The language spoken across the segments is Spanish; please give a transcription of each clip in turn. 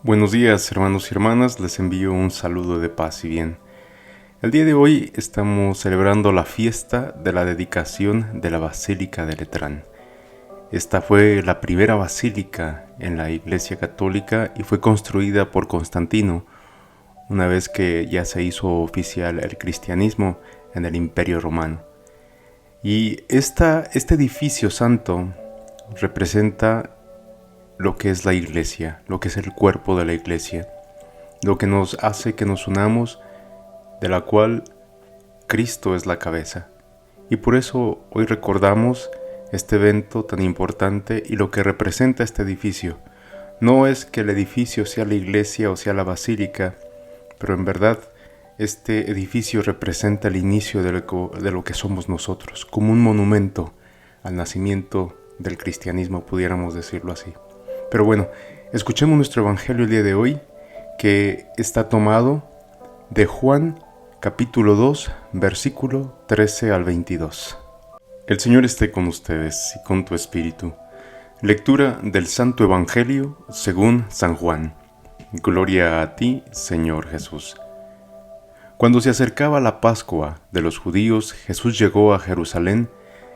Buenos días, hermanos y hermanas, les envío un saludo de paz y bien. El día de hoy estamos celebrando la fiesta de la dedicación de la Basílica de Letrán. Esta fue la primera basílica en la Iglesia Católica y fue construida por Constantino, una vez que ya se hizo oficial el cristianismo en el Imperio Romano. Y este edificio santo representa lo que es la iglesia, lo que es el cuerpo de la iglesia, lo que nos hace que nos unamos, de la cual Cristo es la cabeza. Y por eso hoy recordamos este evento tan importante y lo que representa este edificio. No es que el edificio sea la iglesia o sea la basílica, pero en verdad este edificio representa el inicio de lo que somos nosotros, como un monumento al nacimiento del cristianismo, pudiéramos decirlo así. Pero bueno, escuchemos nuestro evangelio el día de hoy, que está tomado de Juan capítulo 2, versículo 13 al 22. El Señor esté con ustedes y con tu espíritu. Lectura del Santo Evangelio según San Juan. Gloria a ti, Señor Jesús. Cuando se acercaba la Pascua de los judíos, Jesús llegó a Jerusalén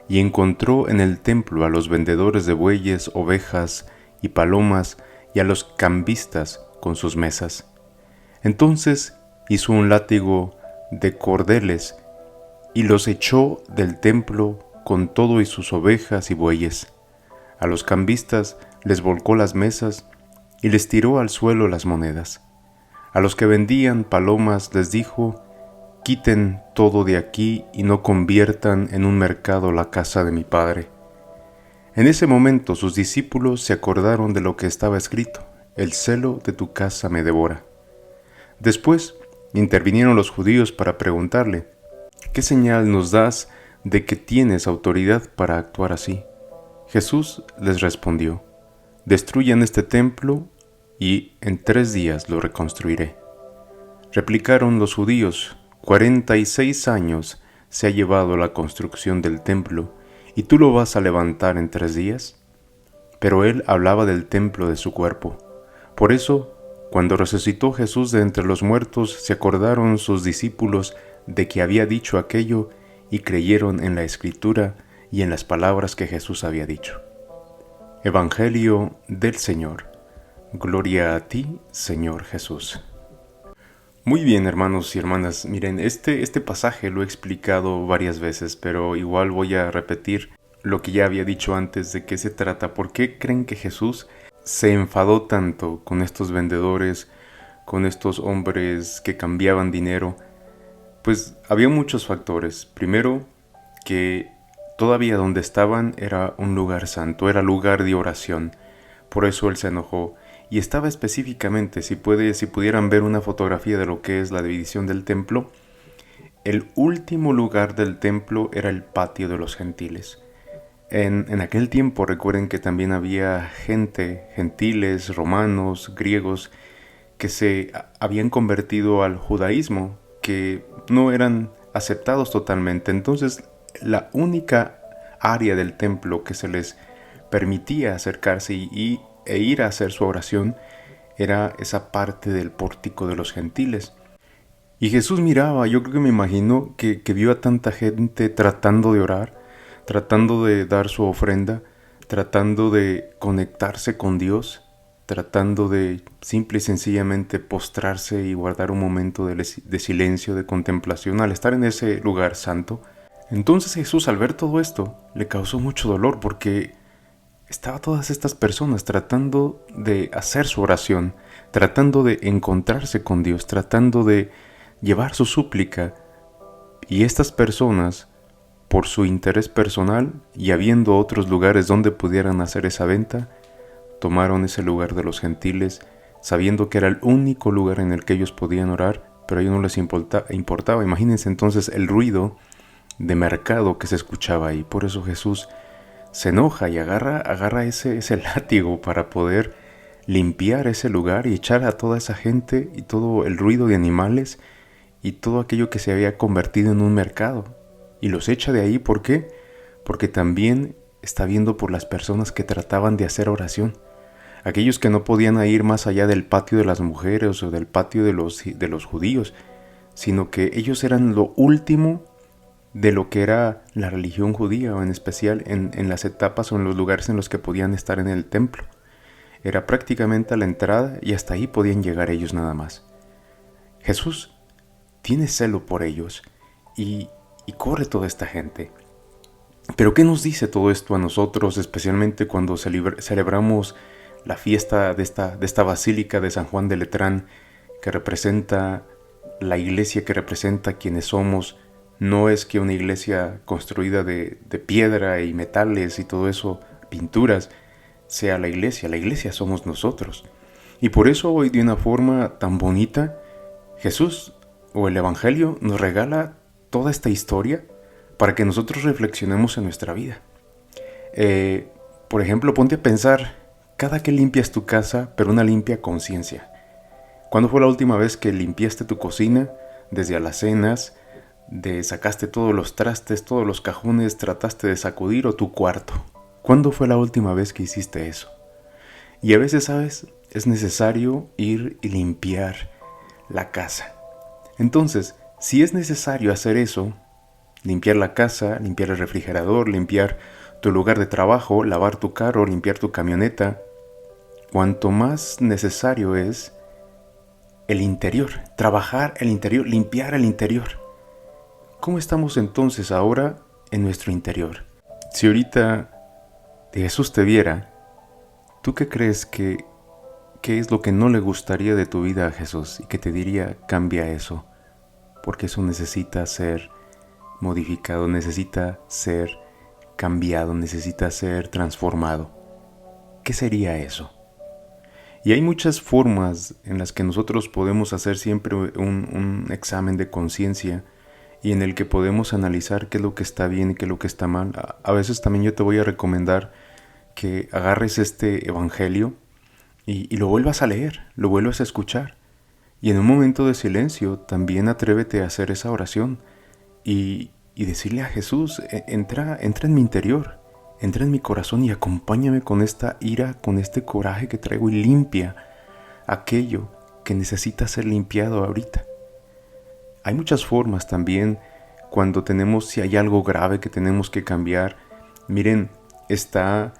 y encontró en el templo a los vendedores de bueyes, ovejas y palomas y a los cambistas con sus mesas. Entonces hizo un látigo de cordeles y los echó del templo con todo y sus ovejas y bueyes. A los cambistas les volcó las mesas y les tiró al suelo las monedas. A los que vendían palomas les dijo: «Quiten todo de aquí y no conviertan en un mercado la casa de mi Padre». En ese momento sus discípulos se acordaron de lo que estaba escrito: «El celo de tu casa me devora». Después intervinieron los judíos para preguntarle: «¿Qué señal nos das de que tienes autoridad para actuar así?» Jesús les respondió: «Destruyan este templo y en 3 días lo reconstruiré». Replicaron los judíos: 46 años se ha llevado la construcción del templo, ¿y tú lo vas a levantar en 3 días? Pero él hablaba del templo de su cuerpo. Por eso, cuando resucitó Jesús de entre los muertos, se acordaron sus discípulos de que había dicho aquello y creyeron en la Escritura y en las palabras que Jesús había dicho. Evangelio del Señor. Gloria a ti, Señor Jesús. Muy bien, hermanos y hermanas, miren, este pasaje lo he explicado varias veces, pero igual voy a repetir lo que ya había dicho antes. ¿De qué se trata? ¿Por qué creen que Jesús se enfadó tanto con estos vendedores, con estos hombres que cambiaban dinero? Pues había muchos factores. Primero, que todavía donde estaban era un lugar santo, era lugar de oración. Por eso él se enojó. Y estaba específicamente, si pudieran ver una fotografía de lo que es la división del templo, el último lugar del templo era el patio de los gentiles. En aquel tiempo recuerden que también había gentiles, romanos, griegos, que se habían convertido al judaísmo, que no eran aceptados totalmente. Entonces, la única área del templo que se les permitía acercarse e ir a hacer su oración era esa parte del pórtico de los gentiles. Y Jesús miraba, yo creo que me imagino que vio a tanta gente tratando de orar, tratando de dar su ofrenda, tratando de conectarse con Dios, tratando de simple y sencillamente postrarse y guardar un momento de silencio, de contemplación al estar en ese lugar santo. Entonces Jesús, al ver todo esto, le causó mucho dolor porque estaba todas estas personas tratando de hacer su oración, tratando de encontrarse con Dios, tratando de llevar su súplica. Y estas personas, por su interés personal y habiendo otros lugares donde pudieran hacer esa venta, tomaron ese lugar de los gentiles, sabiendo que era el único lugar en el que ellos podían orar, pero a ellos no les importaba. Imagínense entonces el ruido de mercado que se escuchaba ahí. Por eso Jesús se enoja y agarra ese látigo para poder limpiar ese lugar y echar a toda esa gente y todo el ruido de animales y todo aquello que se había convertido en un mercado. Y los echa de ahí, ¿por qué? Porque también está viendo por las personas que trataban de hacer oración. aquellos que no podían ir más allá del patio de las mujeres o del patio de los judíos, sino que ellos eran lo último de lo que era la religión judía, o en especial en las etapas o en los lugares en los que podían estar en el templo. Era prácticamente a la entrada y hasta ahí podían llegar ellos nada más. Jesús tiene celo por ellos y corre toda esta gente. Pero ¿qué nos dice todo esto a nosotros, especialmente cuando celebramos la fiesta de esta basílica de San Juan de Letrán, que representa la iglesia, que representa quienes somos? No es que una iglesia construida de piedra y metales y todo eso, pinturas, sea la iglesia somos nosotros. Y por eso hoy, de una forma tan bonita, Jesús o el Evangelio nos regala toda esta historia para que nosotros reflexionemos en nuestra vida. Por ejemplo, ponte a pensar, cada que limpias tu casa, pero una limpia conciencia. ¿Cuándo fue la última vez que limpiaste tu cocina, desde alacenas, sacaste todos los trastes, todos los cajones, trataste de sacudir, o tu cuarto? ¿Cuándo fue la última vez que hiciste eso? Y a veces, ¿sabes? Es necesario ir y limpiar la casa. Entonces, si es necesario hacer eso, limpiar la casa, limpiar el refrigerador, limpiar tu lugar de trabajo, lavar tu carro, limpiar tu camioneta, cuanto más necesario es el interior, trabajar el interior, limpiar el interior. ¿Cómo estamos entonces ahora en nuestro interior? Si ahorita Jesús te viera, ¿tú qué crees qué es lo que no le gustaría de tu vida a Jesús y que te diría, cambia eso? Porque eso necesita ser modificado, necesita ser cambiado, necesita ser transformado. ¿Qué sería eso? Y hay muchas formas en las que nosotros podemos hacer siempre un examen de conciencia y en el que podemos analizar qué es lo que está bien y qué es lo que está mal. A veces también yo te voy a recomendar que agarres este evangelio y lo vuelvas a leer, lo vuelvas a escuchar. Y en un momento de silencio también atrévete a hacer esa oración y decirle a Jesús, entra en mi interior, entra en mi corazón y acompáñame con esta ira, con este coraje que traigo, y limpia aquello que necesita ser limpiado ahorita. Hay muchas formas también cuando si hay algo grave que tenemos que cambiar. Miren, está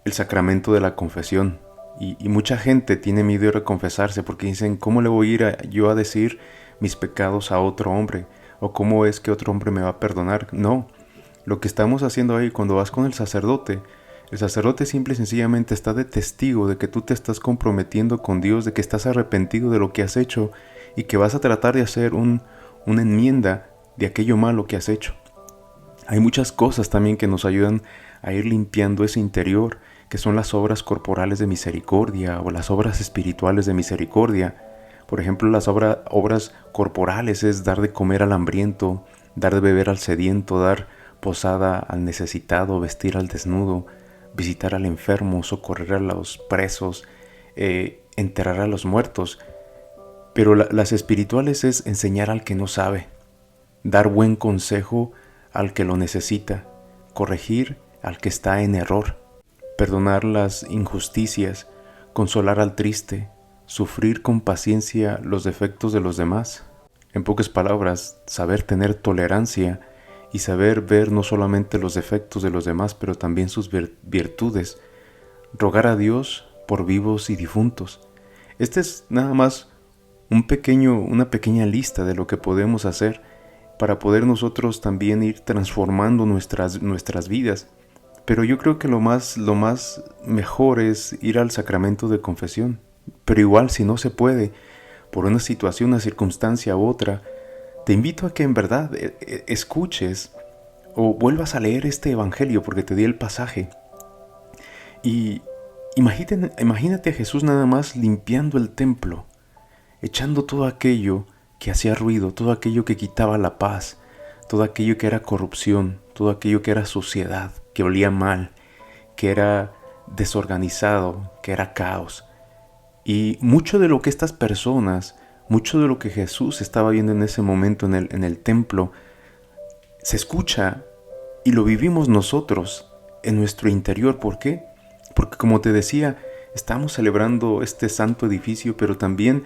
el sacramento de la confesión. Y mucha gente tiene miedo de confesarse porque dicen, ¿cómo le voy a ir yo a decir mis pecados a otro hombre? ¿O cómo es que otro hombre me va a perdonar? No, lo que estamos haciendo ahí cuando vas con el sacerdote simple y sencillamente está de testigo de que tú te estás comprometiendo con Dios, de que estás arrepentido de lo que has hecho y que vas a tratar de hacer una enmienda de aquello malo que has hecho. Hay muchas cosas también que nos ayudan a ir limpiando ese interior, que son las obras corporales de misericordia o las obras espirituales de misericordia. Por ejemplo, las obras corporales es dar de comer al hambriento, dar de beber al sediento, dar posada al necesitado, vestir al desnudo, visitar al enfermo, socorrer a los presos, enterrar a los muertos. Pero las espirituales es enseñar al que no sabe, dar buen consejo al que lo necesita, corregir al que está en error, perdonar las injusticias, consolar al triste, sufrir con paciencia los defectos de los demás. En pocas palabras, saber tener tolerancia y saber ver no solamente los defectos de los demás, pero también sus virtudes. Rogar a Dios por vivos y difuntos. Este es nada más una pequeña lista de lo que podemos hacer para poder nosotros también ir transformando nuestras vidas. Pero yo creo que lo más mejor es ir al sacramento de confesión. Pero igual, si no se puede, por una situación, una circunstancia u otra, te invito a que en verdad escuches o vuelvas a leer este evangelio, porque te di el pasaje. Y imagínate a Jesús nada más limpiando el templo, echando todo aquello que hacía ruido, todo aquello que quitaba la paz, todo aquello que era corrupción, todo aquello que era suciedad, que olía mal, que era desorganizado, que era caos. Y mucho de lo que estas personas, mucho de lo que Jesús estaba viendo en ese momento en el templo, se escucha y lo vivimos nosotros en nuestro interior. ¿Por qué? Porque como te decía, Estamos celebrando este santo edificio, pero también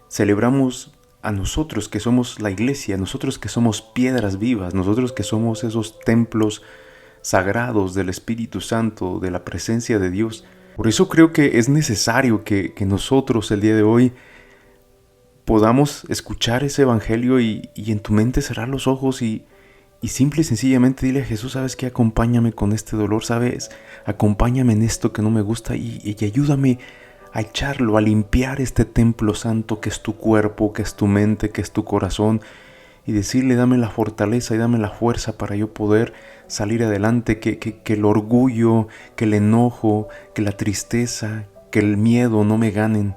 celebramos a nosotros que somos la iglesia, nosotros que somos piedras vivas, nosotros que somos esos templos sagrados del Espíritu Santo, de la presencia de Dios. Por eso creo que es necesario que nosotros el día de hoy podamos escuchar ese evangelio y en tu mente cerrar los ojos y simple y sencillamente dile a Jesús, ¿sabes qué? Acompáñame con este dolor, ¿sabes? Acompáñame en esto que no me gusta y ayúdame a echarlo, a limpiar este templo santo que es tu cuerpo, que es tu mente, que es tu corazón, y decirle, dame la fortaleza y dame la fuerza para yo poder salir adelante, que el orgullo, que el enojo, que la tristeza, que el miedo no me ganen,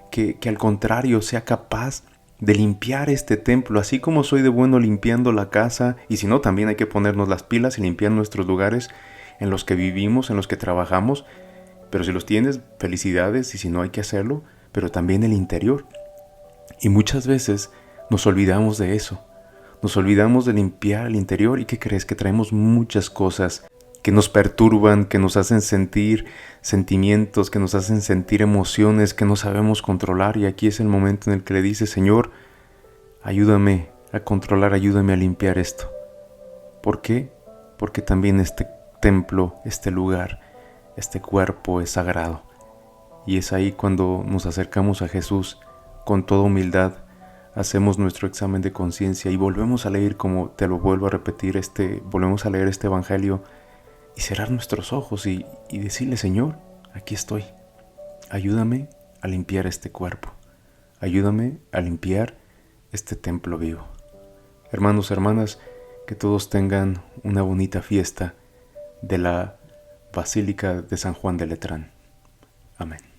que al contrario sea capaz de limpiar este templo, así como soy de bueno limpiando la casa, y si no, también hay que ponernos las pilas y limpiar nuestros lugares en los que vivimos, en los que trabajamos. Pero si los tienes, felicidades, y si no, hay que hacerlo, pero también el interior. Y muchas veces nos olvidamos de eso. Nos olvidamos de limpiar el interior. ¿Y qué crees? Que traemos muchas cosas que nos perturban, que nos hacen sentir sentimientos, que nos hacen sentir emociones que no sabemos controlar. Y aquí es el momento en el que le dices, Señor, ayúdame a controlar, ayúdame a limpiar esto. ¿Por qué? Porque también este templo, este lugar, este cuerpo es sagrado. Y es ahí cuando nos acercamos a Jesús con toda humildad, hacemos nuestro examen de conciencia y volvemos a leer, como te lo vuelvo a repetir, volvemos a leer este evangelio y cerrar nuestros ojos y decirle, Señor, aquí estoy. Ayúdame a limpiar este cuerpo. Ayúdame a limpiar este templo vivo. Hermanos, hermanas, que todos tengan una bonita fiesta de la Basílica de San Juan de Letrán. Amén.